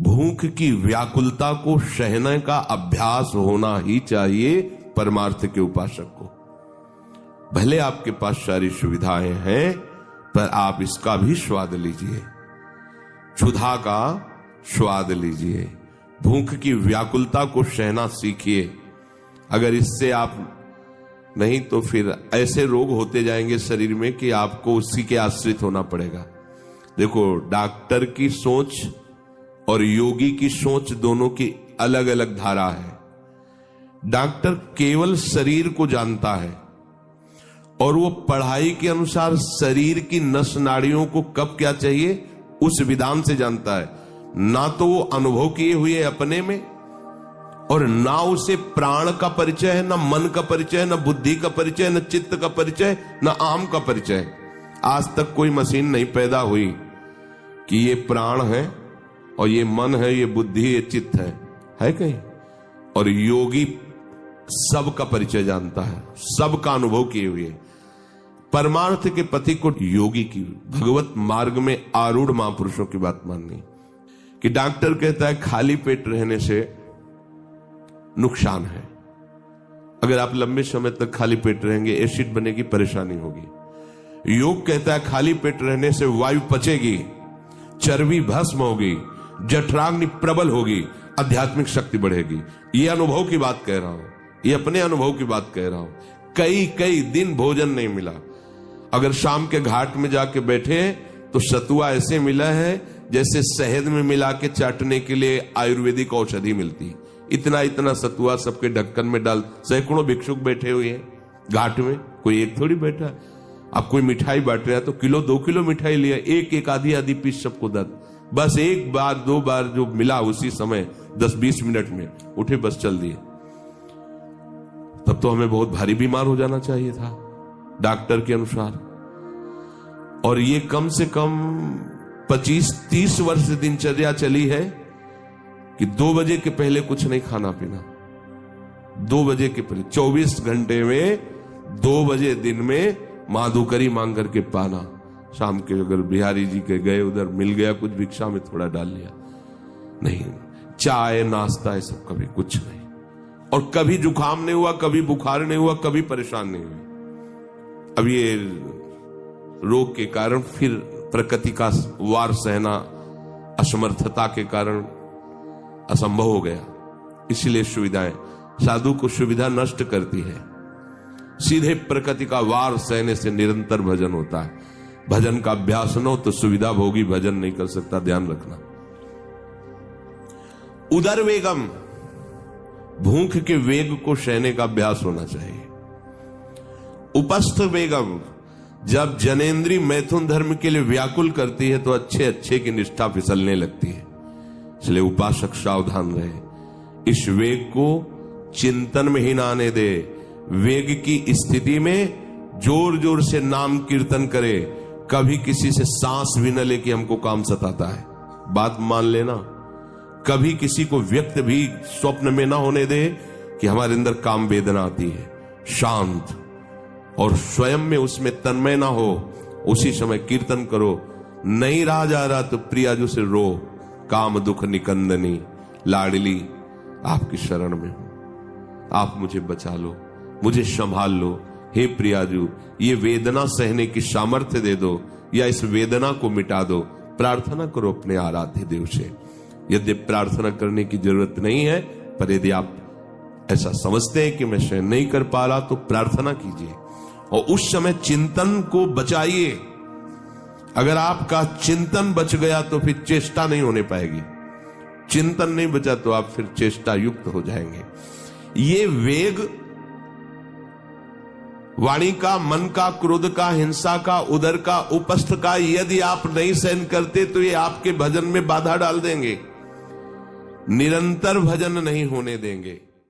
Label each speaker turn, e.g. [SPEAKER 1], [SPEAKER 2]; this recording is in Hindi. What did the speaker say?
[SPEAKER 1] भूख की व्याकुलता को सहने का अभ्यास होना ही चाहिए परमार्थ के उपासक को। भले आपके पास सारी सुविधाएं हैं, पर आप इसका भी स्वाद लीजिए, क्षुधा का स्वाद लीजिए, भूख की व्याकुलता को सहना सीखिए। अगर इससे आप नहीं तो फिर ऐसे रोग होते जाएंगे शरीर में कि आपको उसी के आश्रित होना पड़ेगा। देखो, डॉक्टर की सोच और योगी की सोच दोनों की अलग अलग धारा है। डॉक्टर केवल शरीर को जानता है और वो पढ़ाई के अनुसार शरीर की नस नाड़ियों को कब क्या चाहिए उस विधान से जानता है। ना तो वो अनुभव किए हुए है अपने में, और ना उसे प्राण का परिचय है, ना मन का परिचय है, ना बुद्धि का परिचय, ना चित्त का परिचय, ना आम का परिचय। आज तक कोई मशीन नहीं पैदा हुई कि ये प्राण है और ये मन है, ये बुद्धि, ये चित्त है कहीं? और योगी सबका परिचय जानता है, सबका अनुभव किए हुए। परमार्थ के पति को योगी की भगवत मार्ग में आरूढ़ महापुरुषों की बात माननी कि डॉक्टर कहता है खाली पेट रहने से नुकसान है। अगर आप लंबे समय तक खाली पेट रहेंगे एसिड बनेगी, परेशानी होगी। योग कहता है खाली पेट रहने से वायु पचेगी, चर्बी भस्म होगी, जठराग्नि प्रबल होगी, आध्यात्मिक शक्ति बढ़ेगी। ये अनुभव की बात कह रहा हूं, ये अपने अनुभव की बात कह रहा हूं। कई दिन भोजन नहीं मिला, अगर शाम के घाट में जाके बैठे तो सतुआ ऐसे मिला है जैसे शहद में मिला के चाटने के लिए आयुर्वेदिक औषधि मिलती। इतना सतुआ सबके ढक्कन में डाल, सैकड़ों भिक्षुक बैठे हुए हैं घाट में, कोई एक थोड़ी बैठा। अब कोई मिठाई बांट रहा है तो किलो 2 किलो मिठाई लिया, एक आधी पीस सबको दर्द। बस एक बार 2 बार जो मिला उसी समय 10-20 मिनट में उठे, बस चल दिए। तब तो हमें बहुत भारी बीमार हो जाना चाहिए था डॉक्टर के अनुसार। और ये कम से कम 25-30 वर्ष दिनचर्या चली है कि 2 बजे के पहले कुछ नहीं खाना पीना। 2 बजे के पहले 24 घंटे में 2 बजे दिन में माधुकरी मांग करके पाना। शाम के अगर बिहारी जी के गए उधर मिल गया कुछ भिक्षा में थोड़ा डाल लिया, नहीं चाय नाश्ता ये सब कभी कुछ नहीं। और कभी जुकाम नहीं हुआ, कभी बुखार नहीं हुआ, कभी परेशान नहीं हुई। अब ये रोग के कारण फिर प्रकृति का वार सहना असमर्थता के कारण असंभव हो गया। इसलिए सुविधाएं साधु को सुविधा नष्ट करती है। सीधे प्रकृति का वार सहने से निरंतर भजन होता है। भजन का अभ्यास न हो तो सुविधा भोगी भजन नहीं कर सकता, ध्यान रखना। उदर वेगम, भूख के वेग को सहने का अभ्यास होना चाहिए। उपस्थ वेगम, जब जनेन्द्रीय मैथुन धर्म के लिए व्याकुल करती है तो अच्छे की निष्ठा फिसलने लगती है। इसलिए उपासक सावधान रहे, इस वेग को चिंतन में ही ना आने दे। वेग की स्थिति में जोर से नाम कीर्तन करे, कभी किसी से सांस भी न ले कि हमको काम सताता है, बात मान लेना। कभी किसी को व्यक्त भी स्वप्न में ना होने दे कि हमारे अंदर काम वेदना आती है। शांत और स्वयं में उसमें तन्मय ना हो, उसी समय कीर्तन करो। नहीं रहा जा रहा तो प्रियाजू से रो, काम दुख निकंदनी लाडली आपकी शरण में हूं, आप मुझे बचा लो, मुझे संभाल लो। हे प्रियाजू, ये वेदना सहने की सामर्थ्य दे दो या इस वेदना को मिटा दो। प्रार्थना करो अपने आराध्य देव से। यदि प्रार्थना करने की जरूरत नहीं है, पर यदि आप ऐसा समझते हैं कि मैं सहन नहीं कर पा रहा तो प्रार्थना कीजिए और उस समय चिंतन को बचाइए। अगर आपका चिंतन बच गया तो फिर चेष्टा नहीं होने पाएगी। चिंतन नहीं बचा तो आप फिर चेष्टा युक्त हो जाएंगे। ये वेग वाणी का, मन का, क्रोध का, हिंसा का, उदर का, उपस्थ का यदि आप नहीं सहन करते तो ये आपके भजन में बाधा डाल देंगे, निरंतर भजन नहीं होने देंगे।